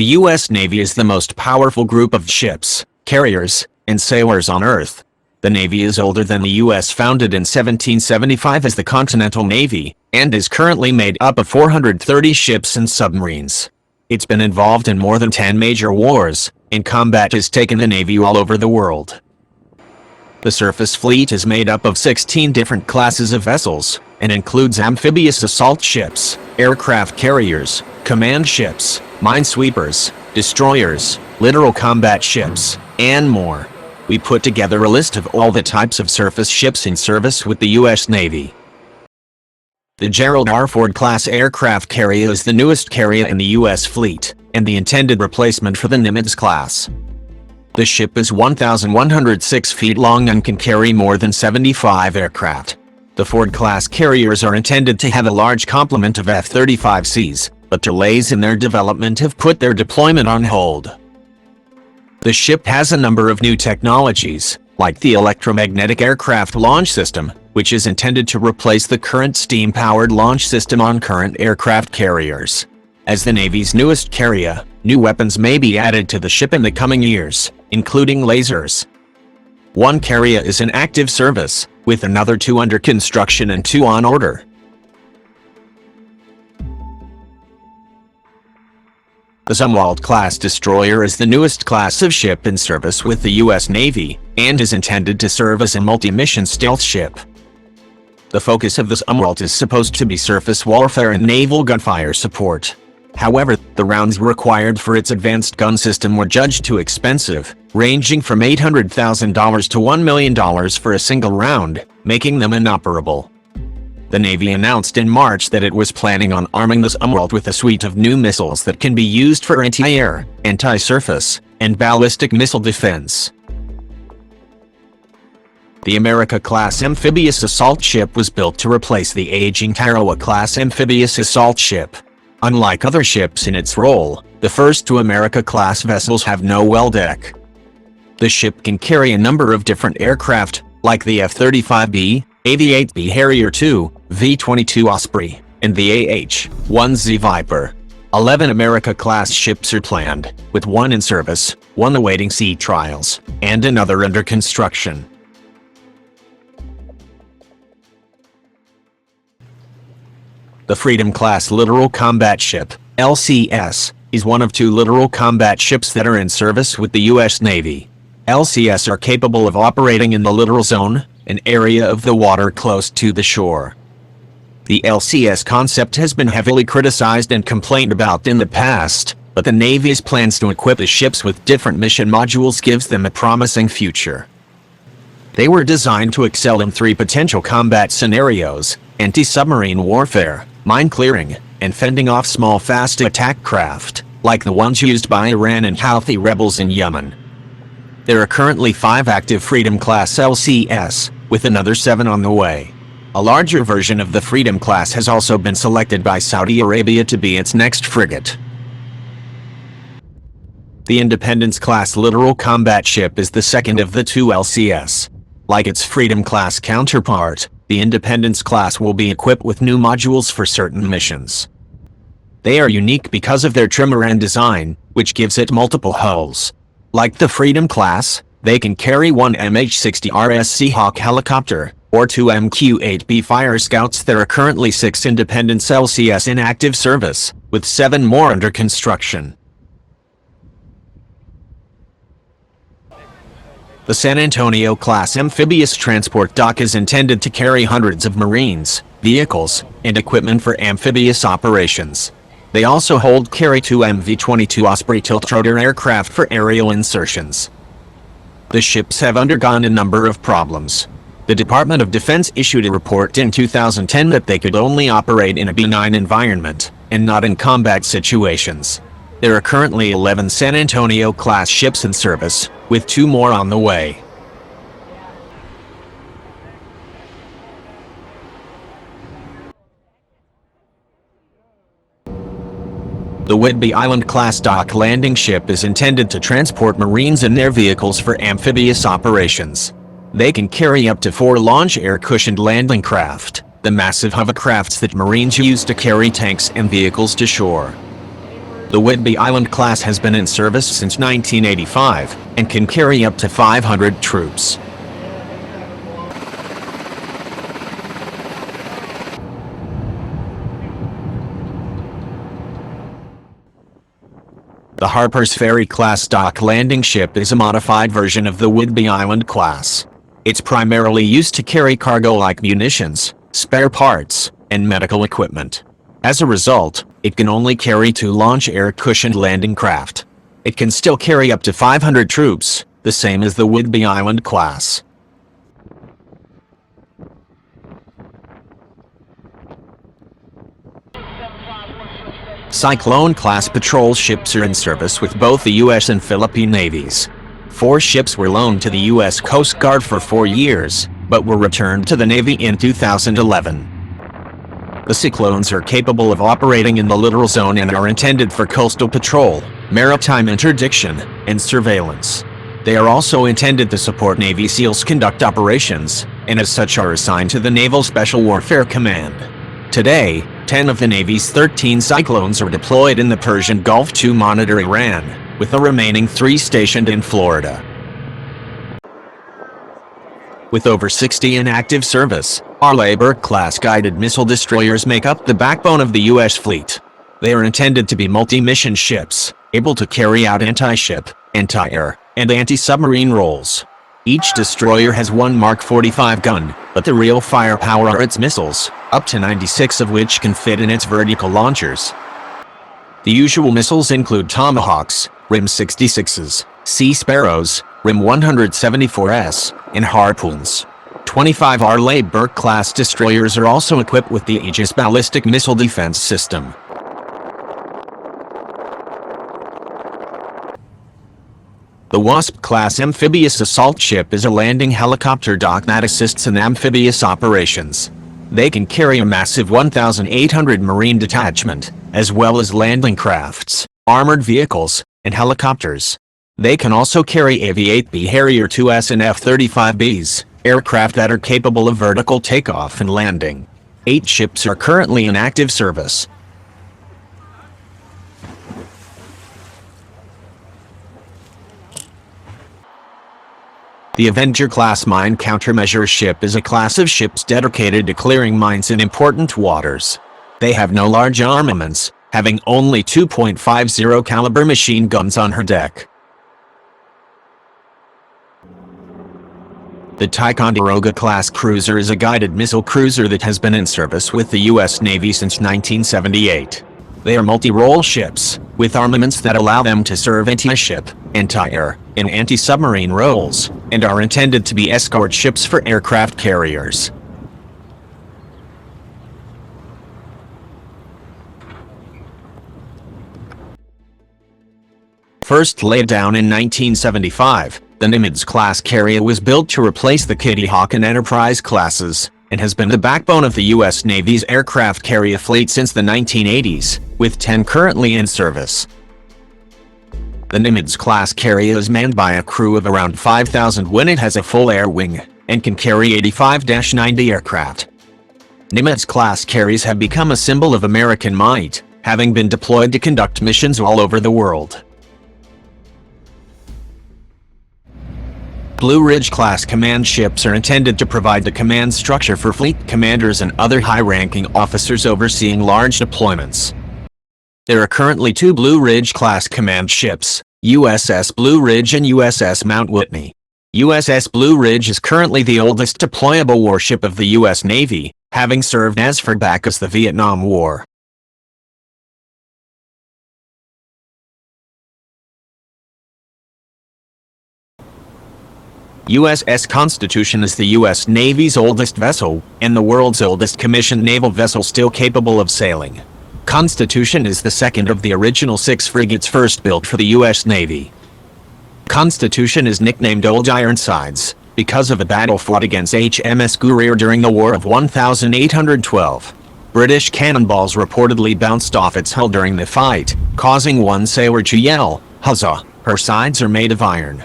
The U.S. Navy is the most powerful group of ships, carriers, and sailors on Earth. The Navy is older than the U.S., founded in 1775 as the Continental Navy, and is currently made up of 430 ships and submarines. It's been involved in more than 10 major wars, and combat has taken the Navy all over the world. The surface fleet is made up of 16 different classes of vessels, and includes amphibious assault ships, aircraft carriers, command ships, minesweepers, destroyers, littoral combat ships, and more. We put together a list of all the types of surface ships in service with the U.S. Navy. The Gerald R. Ford-class aircraft carrier is the newest carrier in the U.S. fleet, and the intended replacement for the Nimitz-class. The ship is 1,106 feet long and can carry more than 75 aircraft. The Ford-class carriers are intended to have a large complement of F-35Cs, but delays in their development have put their deployment on hold. The ship has a number of new technologies, like the electromagnetic aircraft launch system, which is intended to replace the current steam-powered launch system on current aircraft carriers. As the Navy's newest carrier, new weapons may be added to the ship in the coming years, including lasers. One carrier is in active service, with another 2 under construction and 2 on order. The Zumwalt-class destroyer is the newest class of ship in service with the U.S. Navy, and is intended to serve as a multi-mission stealth ship. The focus of the Zumwalt is supposed to be surface warfare and naval gunfire support. However, the rounds required for its advanced gun system were judged too expensive, ranging from $800,000 to $1 million for a single round, making them inoperable. The Navy announced in March that it was planning on arming the Zumwalt with a suite of new missiles that can be used for anti-air, anti-surface, and ballistic missile defense. The America-class amphibious assault ship was built to replace the aging Ticonderoga-class amphibious assault ship. Unlike other ships in its role, the first 2 America-class vessels have no well deck. The ship can carry a number of different aircraft, like the F-35B, AV-8B Harrier II, V-22 Osprey, and the AH-1Z Viper. 11 America-class ships are planned, with 1 in service, 1 awaiting sea trials, and another under construction. The Freedom-class Littoral Combat Ship, LCS, is one of 2 littoral combat ships that are in service with the U.S. Navy. LCS are capable of operating in the littoral zone, an area of the water close to the shore. The LCS concept has been heavily criticized and complained about in the past, but the Navy's plans to equip the ships with different mission modules gives them a promising future. They were designed to excel in 3 potential combat scenarios: anti-submarine warfare, mine clearing, and fending off small fast attack craft, like the ones used by Iran and Houthi rebels in Yemen. There are currently 5 active Freedom-class LCS, with another 7 on the way. A larger version of the Freedom-class has also been selected by Saudi Arabia to be its next frigate. The Independence-class littoral combat ship is the second of the 2 LCS. Like its Freedom-class counterpart, the Independence-class will be equipped with new modules for certain missions. They are unique because of their trimaran design, which gives it multiple hulls. Like the Freedom-class, they can carry 1 MH-60RS Seahawk helicopter, or 2 MQ-8B Fire Scouts. There are currently 6 Independence LCS in active service, with 7 more under construction. The San Antonio-class amphibious transport dock is intended to carry hundreds of Marines, vehicles, and equipment for amphibious operations. They also carry 2 MV-22 Osprey tiltrotor aircraft for aerial insertions. The ships have undergone a number of problems. The Department of Defense issued a report in 2010 that they could only operate in a benign environment, and not in combat situations. There are currently 11 San Antonio-class ships in service, with 2 more on the way. The Whidbey Island-class dock landing ship is intended to transport Marines and their vehicles for amphibious operations. They can carry up to 4 launch air-cushioned landing craft, the massive hovercrafts that Marines use to carry tanks and vehicles to shore. The Whidbey Island-class has been in service since 1985 and can carry up to 500 troops. The Harpers Ferry-class dock landing ship is a modified version of the Whidbey Island-class. It's primarily used to carry cargo like munitions, spare parts, and medical equipment. As a result, it can only carry 2 launch air-cushioned landing craft. It can still carry up to 500 troops, the same as the Whidbey Island-class. Cyclone-class patrol ships are in service with both the U.S. and Philippine navies. 4 ships were loaned to the U.S. Coast Guard for 4 years, but were returned to the Navy in 2011. The Cyclones are capable of operating in the littoral zone and are intended for coastal patrol, maritime interdiction, and surveillance. They are also intended to support Navy SEALs conduct operations, and as such are assigned to the Naval Special Warfare Command. Today, 10 of the Navy's 13 Cyclones are deployed in the Persian Gulf to monitor Iran, with the remaining 3 stationed in Florida. With over 60 in active service, Arleigh Burke-class guided missile destroyers make up the backbone of the U.S. fleet. They are intended to be multi-mission ships, able to carry out anti-ship, anti-air, and anti-submarine roles. Each destroyer has 1 Mark 45 gun, but the real firepower are its missiles, up to 96 of which can fit in its vertical launchers. The usual missiles include Tomahawks, RIM 66s, Sea Sparrows, RIM 174s, and Harpoons. 25 Arleigh Burke-class destroyers are also equipped with the Aegis ballistic missile defense system. The Wasp-class amphibious assault ship is a landing helicopter dock that assists in amphibious operations. They can carry a massive 1,800 Marine detachment, as well as landing crafts, armored vehicles, and helicopters. They can also carry AV-8B Harrier 2s and F-35Bs, aircraft that are capable of vertical takeoff and landing. 8 ships are currently in active service. The Avenger-class mine countermeasure ship is a class of ships dedicated to clearing mines in important waters. They have no large armaments, having only 2.50 caliber machine guns on her deck. The Ticonderoga-class Cruiser is a guided missile cruiser that has been in service with the U.S. Navy since 1978. They are multi-role ships, with armaments that allow them to serve anti-ship, anti-air, and anti-submarine roles, and are intended to be escort ships for aircraft carriers. First laid down in 1975, the Nimitz-class carrier was built to replace the Kitty Hawk and Enterprise classes, and has been the backbone of the U.S. Navy's aircraft carrier fleet since the 1980s, with 10 currently in service. The Nimitz-class carrier is manned by a crew of around 5,000 when it has a full air wing, and can carry 85-90 aircraft. Nimitz-class carriers have become a symbol of American might, having been deployed to conduct missions all over the world. Blue Ridge-class command ships are intended to provide the command structure for fleet commanders and other high-ranking officers overseeing large deployments. There are currently 2 Blue Ridge-class command ships, USS Blue Ridge and USS Mount Whitney. USS Blue Ridge is currently the oldest deployable warship of the U.S. Navy, having served as far back as the Vietnam War. USS Constitution is the U.S. Navy's oldest vessel, and the world's oldest commissioned naval vessel still capable of sailing. Constitution is the second of the original 6 frigates first built for the U.S. Navy. Constitution is nicknamed Old Ironsides, because of a battle fought against HMS Guerriere during the War of 1812. British cannonballs reportedly bounced off its hull during the fight, causing one sailor to yell, "Huzzah!" Her sides are made of iron.